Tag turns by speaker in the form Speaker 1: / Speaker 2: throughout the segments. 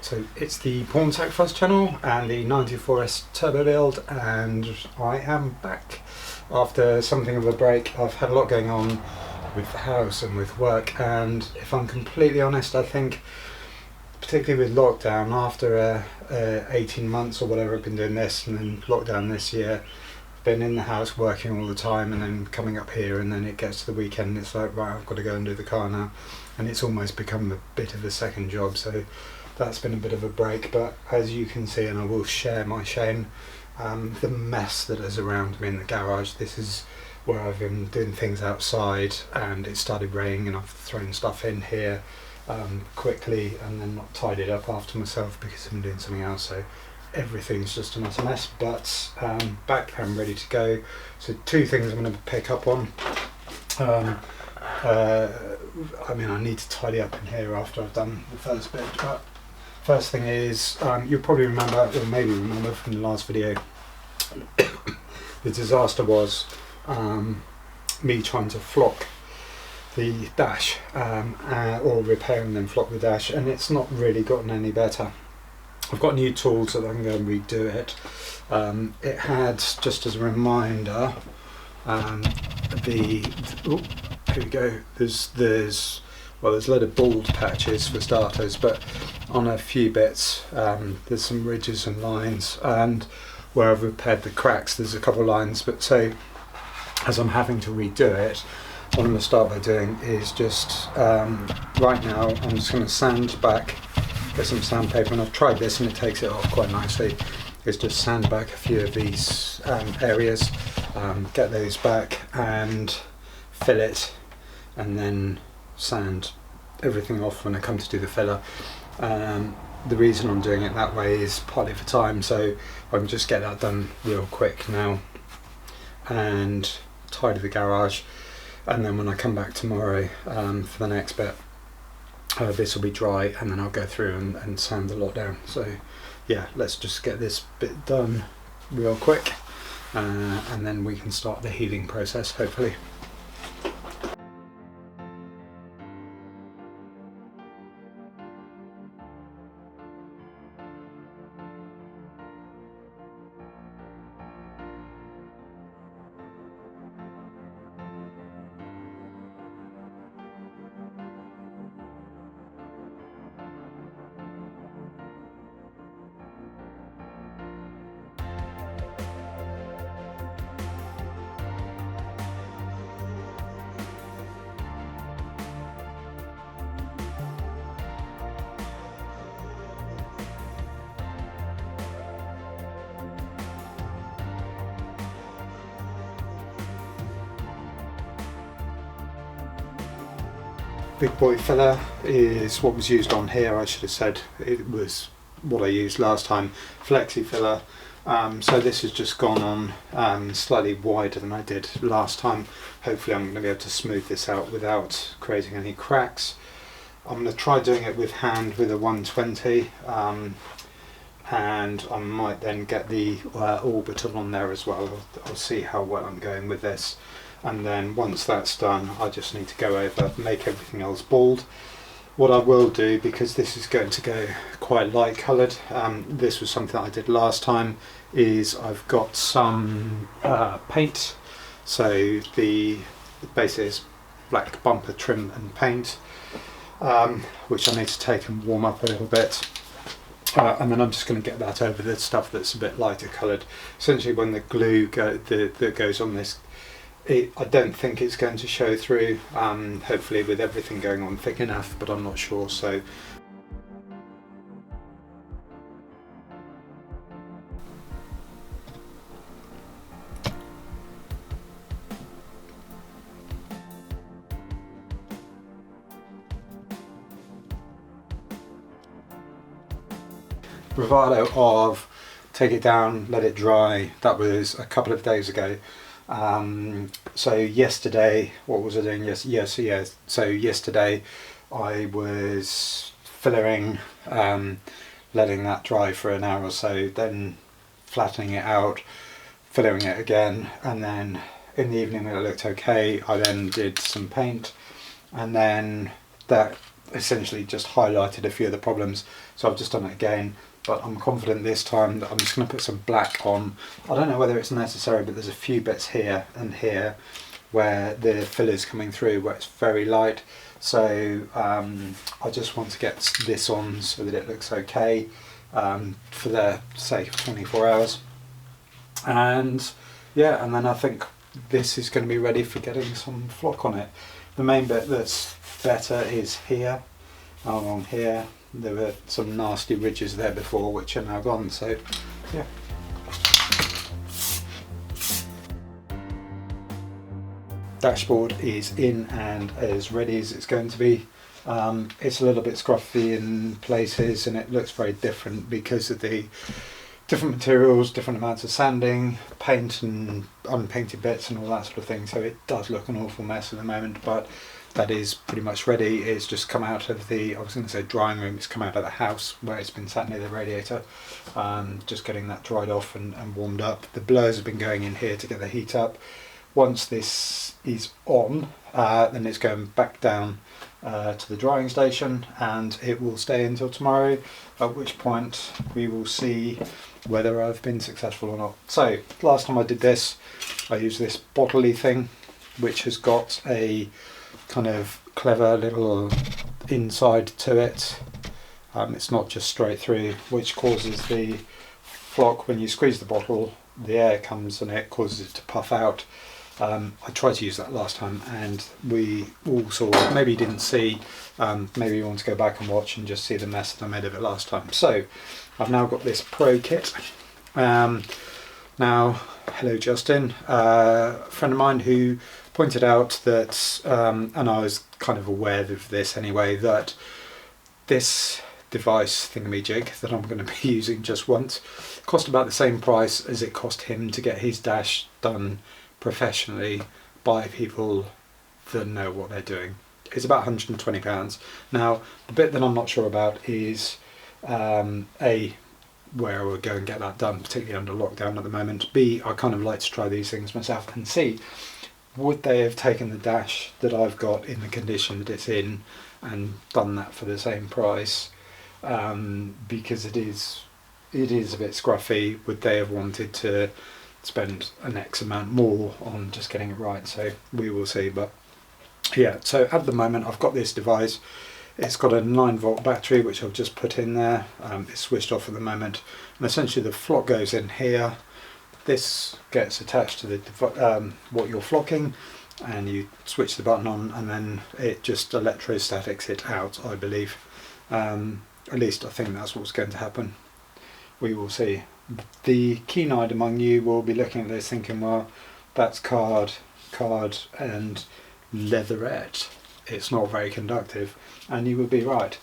Speaker 1: So it's the Pawn Sacrifice channel and the 94S turbo build, and I am back after something of a break. I've had a lot going on with the house and with work, and if I'm completely honest, I think particularly with lockdown, after 18 months or whatever I've been doing this, and then lockdown this year, I've been in the house working all the time and then coming up here, and then it gets to the weekend and it's like, right, I've got to go and do the car now, and it's almost become a bit of a second job. So that's been a bit of a break, but as you can see, and I will share my shame, the mess that is around me in the garage. This is where I've been doing things outside, and it started raining and I've thrown stuff in here quickly and then not tidied up after myself because I'm doing something else, so everything's just a utter mess. But back and ready to go. So two things I'm going to pick up on. I mean, I need to tidy up in here after I've done the first bit, but first thing is, you'll probably remember, or maybe remember from the last video, the disaster was me trying to flock the dash, or repair and then flock the dash, and it's not really gotten any better. I've got new tools so that I can go and redo it. It had, just as a reminder, here we go, there's a load of bald patches for starters, but on a few bits there's some ridges and lines, and where I've repaired the cracks there's a couple of lines. But so as I'm having to redo it, what I'm going to start by doing is just right now I'm just going to sand back, get some sandpaper, and I've tried this and it takes it off quite nicely. Is just sand back a few of these areas, get those back and fill it, and then sand everything off when I come to do the filler. The reason I'm doing it that way is partly for time, so I can just get that done real quick now and tidy the garage, and then when I come back tomorrow for the next bit, this will be dry, and then I'll go through and sand the lot down. So yeah, let's just get this bit done real quick, and then we can start the healing process, hopefully. Big boy filler is what was used on here. I should have said it was what I used last time, flexi filler. So this has just gone on slightly wider than I did last time. Hopefully I'm going to be able to smooth this out without creating any cracks. I'm going to try doing it with hand with a 120, and I might then get the orbital on there as well. I'll see how well I'm going with this. And then once that's done, I just need to go over, make everything else bald. What I will do, because this is going to go quite light coloured, this was something that I did last time, is I've got some paint. So the base is black bumper trim and paint, which I need to take and warm up a little bit. And then I'm just going to get that over the stuff that's a bit lighter coloured. Essentially when the glue that goes on this, I don't think it's going to show through, hopefully with everything going on thick enough, but I'm not sure. So bravado of take it down, let it dry, that was a couple of days ago. So yesterday, what was I doing? So yesterday I was fillering, letting that dry for an hour or so, then flattening it out, fillering it again, and then in the evening when it looked okay, I then did some paint, and then that essentially just highlighted a few of the problems. So I've just done it again, but I'm confident this time that I'm just going to put some black on. I don't know whether it's necessary, but there's a few bits here and here where the filler's coming through where it's very light. So I just want to get this on so that it looks okay for the sake of 24 hours. And yeah, and then I think this is going to be ready for getting some flock on it. The main bit that's better is here, along here. There were some nasty ridges there before which are now gone, so yeah. Dashboard is in and as ready as it's going to be. It's a little bit scruffy in places and it looks very different because of the different materials, different amounts of sanding, paint and unpainted bits and all that sort of thing, so it does look an awful mess at the moment, but that is pretty much ready. It's just come out of the, I was going to say drying room, it's come out of the house where it's been sat near the radiator, just getting that dried off and warmed up. The blurs have been going in here to get the heat up. Once this is on, then it's going back down to the drying station and it will stay until tomorrow, at which point we will see whether I've been successful or not. So last time I did this, I used this bottle-y thing which has got a kind of clever little inside to it. It's not just straight through, which causes the flock, when you squeeze the bottle, the air comes and it causes it to puff out. I tried to use that last time and we all saw, maybe you didn't see, maybe you want to go back and watch and just see the mess that I made of it last time. So I've now got this Pro kit. Now, hello Justin, a friend of mine who pointed out that, and I was kind of aware of this anyway, that this device thingamajig that I'm going to be using just once cost about the same price as it cost him to get his dash done professionally by people that know what they're doing. It's about £120. Now the bit that I'm not sure about is A, where I would go and get that done, particularly under lockdown at the moment. B, I kind of like to try these things myself. And C, would they have taken the dash that I've got in the condition that it's in and done that for the same price? Because it is a bit scruffy. Would they have wanted to spend an X amount more on just getting it right? So we will see. But yeah, so at the moment I've got this device. It's got a 9-volt battery which I've just put in there. It's switched off at the moment, and essentially the flock goes in here. This gets attached to the what you're flocking, and you switch the button on and then it just electrostatics it out, I believe. At least I think that's what's going to happen. We will see. The keen-eyed among you will be looking at this thinking, well, that's card and leatherette. It's not very conductive, and you would be right.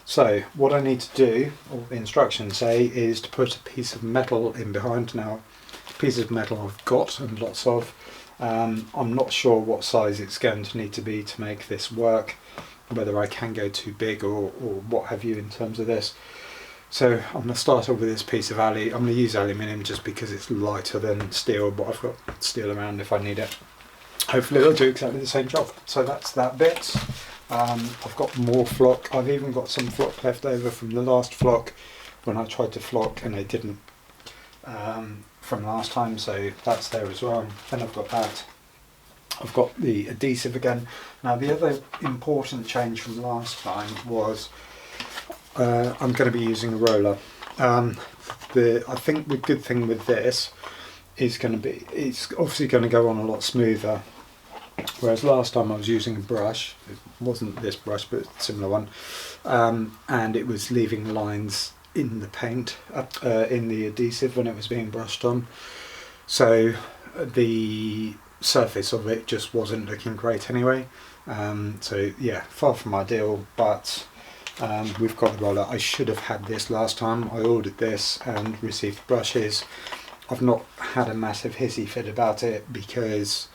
Speaker 1: So what I need to do, or the instructions say, is to put a piece of metal in behind. Now, pieces of metal I've got and lots of. I'm not sure what size it's going to need to be to make this work, whether I can go too big or what have you in terms of this. So I'm going to start off with this piece of I'm going to use aluminium just because it's lighter than steel, but I've got steel around if I need it. Hopefully it'll do exactly the same job. So that's that bit. I've got more flock. I've even got some flock left over from the last flock when I tried to flock and it didn't from last time, so that's there as well. Then I've got that. I've got the adhesive again. Now the other important change from last time was I'm going to be using a roller. I think the good thing with this is going to be, it's obviously going to go on a lot smoother, whereas last time I was using a brush. It wasn't this brush but a similar one, and it was leaving lines in the paint, in the adhesive when it was being brushed on, so the surface of it just wasn't looking great anyway. So yeah, far from ideal, but we've got the roller. I should have had this last time. I ordered this and received brushes. I've not had a massive hissy fit about it because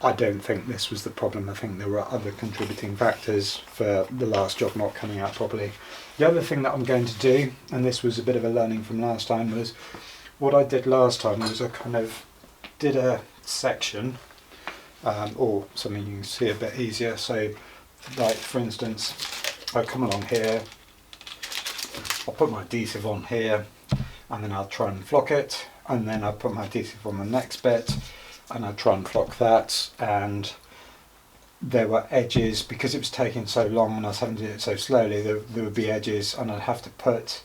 Speaker 1: I don't think this was the problem. I think there were other contributing factors for the last job not coming out properly. The other thing that I'm going to do, and this was a bit of a learning from last time, was what I did last time was I kind of did a section, or something you can see a bit easier. So like for instance, I come along here, I'll put my adhesive on here, and then I'll try and flock it, and then I'll put my adhesive on the next bit, and I'll try and flock that. And there were edges, because it was taking so long and I was having to do it so slowly, there would be edges, and I'd have to put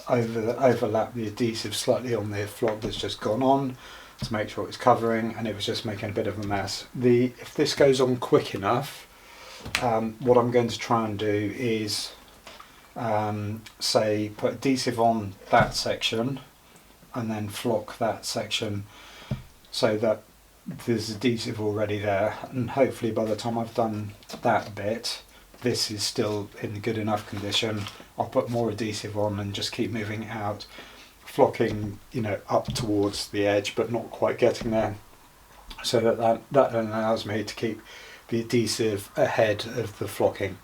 Speaker 1: overlap the adhesive slightly on the flock that's just gone on to make sure it's covering, and it was just making a bit of a mess. If this goes on quick enough, what I'm going to try and do is say put adhesive on that section and then flock that section, so that there's adhesive already there, and hopefully by the time I've done that bit, this is still in good enough condition. I'll put more adhesive on and just keep moving it out, flocking, you know, up towards the edge but not quite getting there, so that then allows me to keep the adhesive ahead of the flocking,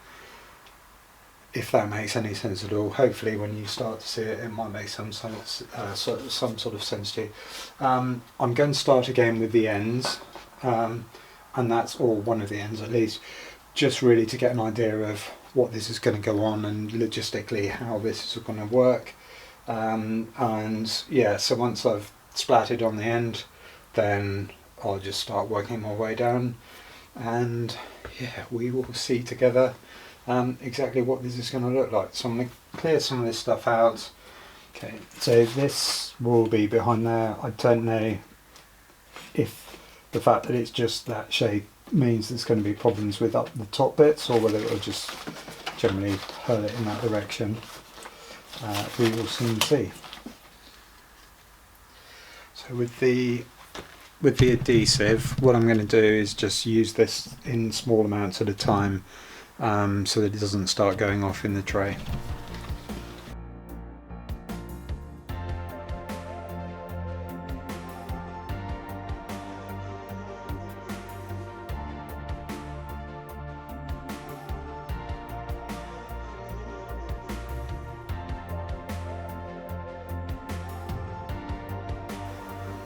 Speaker 1: if that makes any sense at all. Hopefully when you start to see it, it might make some sort of sense to you. I'm going to start again with the ends, and that's all, one of the ends at least, just really to get an idea of what this is going to go on and logistically how this is going to work. And yeah, so once I've splatted on the end, then I'll just start working my way down, and yeah, we will see together exactly what this is going to look like. So I'm going to clear some of this stuff out. Okay, so this will be behind there. I don't know if the fact that it's just that shape means there's going to be problems with up the top bits, or whether it will just generally hurl it in that direction. We will soon see. So with the adhesive, what I'm going to do is just use this in small amounts at a time, so that it doesn't start going off in the tray.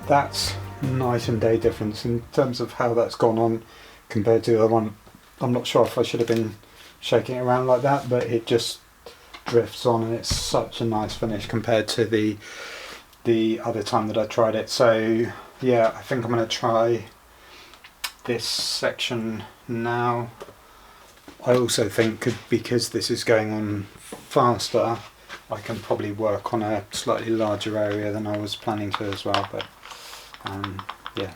Speaker 1: That's night and day difference in terms of how that's gone on compared to the other one. I'm not sure if I should have been shaking it around like that, but it just drifts on, and it's such a nice finish compared to the other time that I tried it. So yeah, I think I'm going to try this section now. I also think because this is going on faster, I can probably work on a slightly larger area than I was planning to as well, but yeah.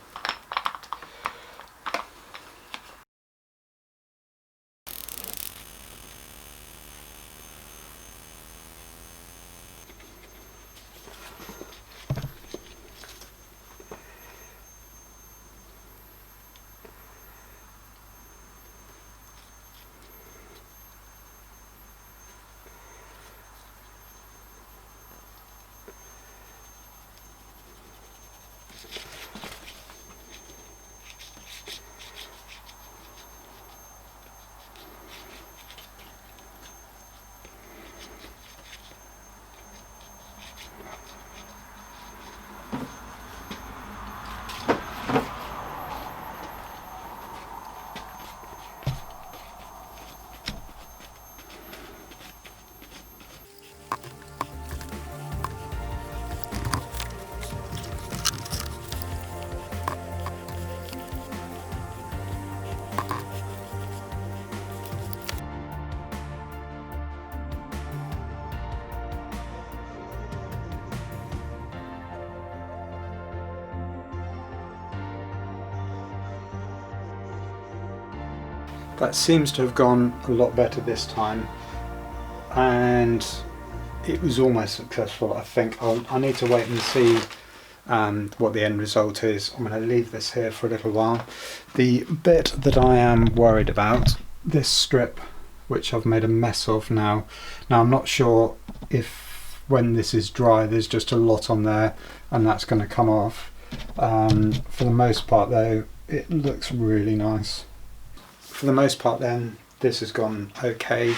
Speaker 1: That seems to have gone a lot better this time, and it was almost successful. I think I need to wait and see what the end result is. I'm going to leave this here for a little while. The bit that I am worried about, this strip, which I've made a mess of now. Now I'm not sure if when this is dry there's just a lot on there and that's going to come off. For the most part though, it looks really nice. For the most part then, this has gone okay.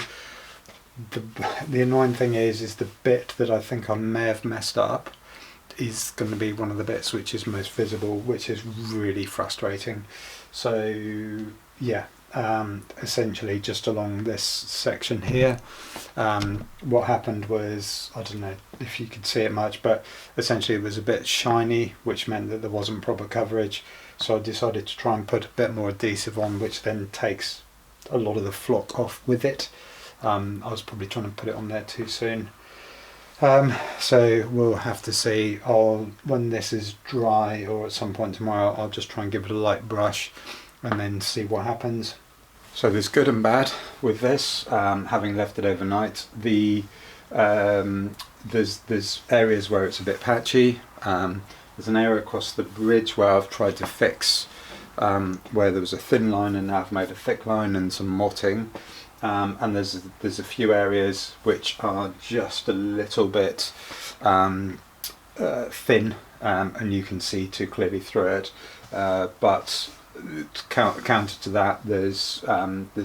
Speaker 1: The annoying thing is the bit that I think I may have messed up is going to be one of the bits which is most visible, which is really frustrating. So yeah, essentially just along this section here. What happened was, I don't know if you could see it much, but essentially it was a bit shiny, which meant that there wasn't proper coverage. So I decided to try and put a bit more adhesive on, which then takes a lot of the flock off with it. I was probably trying to put it on there too soon. So we'll have to see. When this is dry, or at some point tomorrow, I'll just try and give it a light brush and then see what happens. So there's good and bad with this. Having left it overnight, there's areas where it's a bit patchy. There's an area across the bridge where I've tried to fix, where there was a thin line and now I've made a thick line and some motting. And there's a few areas which are just a little bit thin, and you can see too clearly through it. But counter to that, there's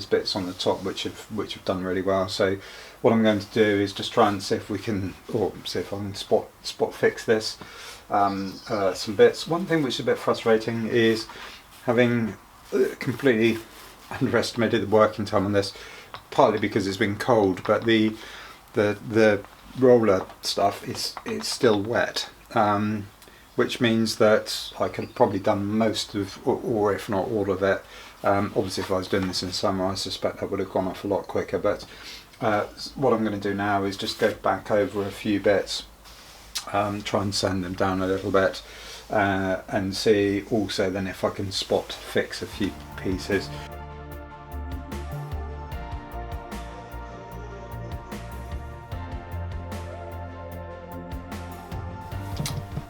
Speaker 1: bits on the top which have done really well. So what I'm going to do is just try and see if I can spot fix this. Some bits. One thing which is a bit frustrating is having completely underestimated the working time on this. Partly because it's been cold, but the roller stuff is still wet, which means that I could have probably done most of, or if not all of it. Obviously if I was doing this in summer, I suspect that would have gone off a lot quicker, but what I'm going to do now is just go back over a few bits, try and sand them down a little bit, and see also then if I can spot fix a few pieces.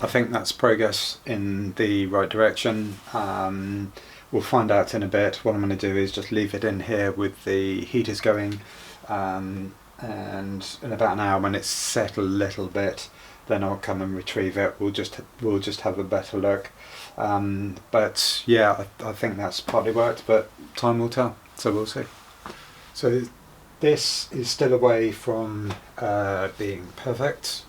Speaker 1: I think that's progress in the right direction. We'll find out in a bit. What I'm going to do is just leave it in here with the heaters going, and in about an hour, when it's set a little bit, then I'll come and retrieve it. We'll just have a better look. But yeah, I think that's partly worked, but time will tell. So we'll see. So this is still away from being perfect.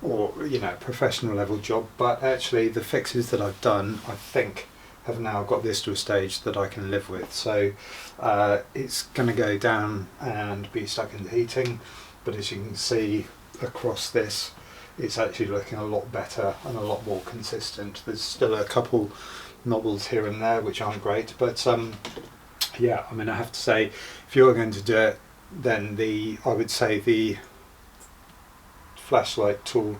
Speaker 1: Or professional level job, but actually the fixes that I've done, I think, have now got this to a stage that I can live with. So it's going to go down and be stuck in the heating, but as you can see across this, it's actually looking a lot better and a lot more consistent. There's still a couple knobbles here and there which aren't great, but yeah, I mean, I have to say, if you're going to do it, then I would say the flashlight tool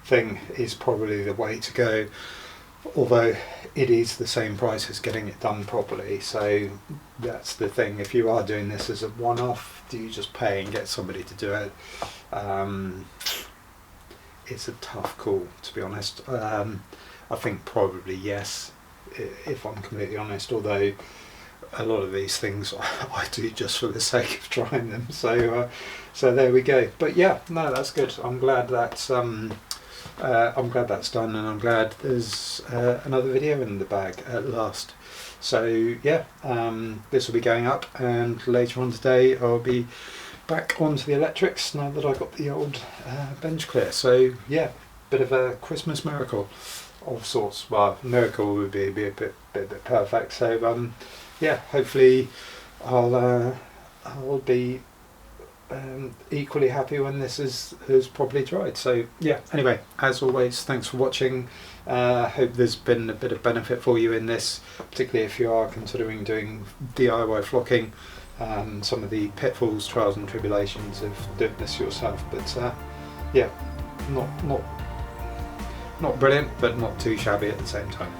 Speaker 1: thing is probably the way to go, although it is the same price as getting it done properly. So that's the thing. If you are doing this as a one-off, do you just pay and get somebody to do it? It's a tough call, to be honest. I think probably yes, if I'm completely honest, although a lot of these things I do just for the sake of trying them. So there we go. But yeah, no, that's good. I'm glad that's done, and I'm glad there's another video in the bag at last. So yeah, this will be going up, and later on today I'll be back onto the electrics now that I've got the old bench clear. So yeah, bit of a Christmas miracle of sorts. Well, miracle would be a bit perfect. So yeah, hopefully I'll be equally happy when this is properly dried. So yeah, anyway, as always, thanks for watching. Hope there's been a bit of benefit for you in this, particularly if you are considering doing DIY flocking, some of the pitfalls, trials and tribulations of doing this yourself. But yeah, not brilliant, but not too shabby at the same time.